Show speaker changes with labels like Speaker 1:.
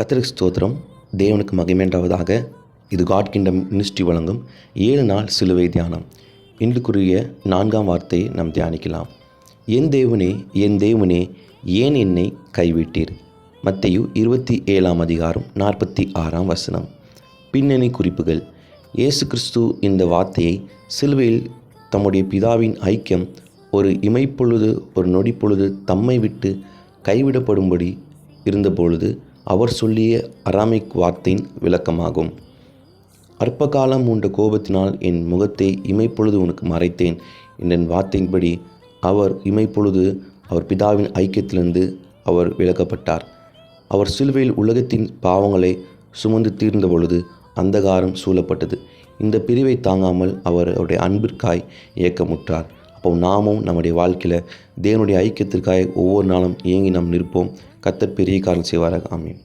Speaker 1: கர்த்தருக்கு ஸ்தோத்திரம். தேவனுக்கு மகிமையுண்டாவதாக. இது காட் கிங்டம் மினிஸ்ட்ரி வழங்கும் 7 நாள் சிலுவை தியானம். இன்றுக்குரிய 4ஆம் வார்த்தையை நாம் தியானிக்கலாம். என் தேவனே, என் தேவனே, ஏன் என்னை கைவிட்டீர்? மத்தேயு 27ஆம் அதிகாரம் 46ஆம் வசனம். பின்னணி குறிப்புகள். இயேசு கிறிஸ்து இந்த வார்த்தையை சிலுவையில் தம்முடைய பிதாவின் ஐக்கியம் ஒரு இமைப்பொழுது, ஒரு நொடிப்பொழுது தம்மை விட்டு கைவிடப்படும்படி இருந்தபொழுது அவர் சொல்லிய அராமிக் வார்த்தையின் விளக்கமாகும். அற்ப காலம் உண்ட கோபத்தினால் என் முகத்தை இமைப்பொழுது உனக்கு மறைத்தேன் என்ற வார்த்தையின்படி அவர் இமைப்பொழுது அவர் பிதாவின் ஐக்கியத்திலிருந்து அவர் விலக்கப்பட்டார். அவர் சிலுவையில் உலகத்தின் பாவங்களை சுமந்து தீர்ந்த பொழுது அந்தகாரம் சூழப்பட்டது. இந்த பிரிவை தாங்காமல் அவருடைய அன்பிற்காய் ஏக்கமுற்றார். அப்போ நாமும் நம்முடைய வாழ்க்கையில் தேவனுடைய ஐக்கியத்திற்காக ஒவ்வொரு நாளும் ஏங்கி நாம் நிற்போம். கர்த்தர் பெரிய காரியம் செய்வாராக. ஆமென்.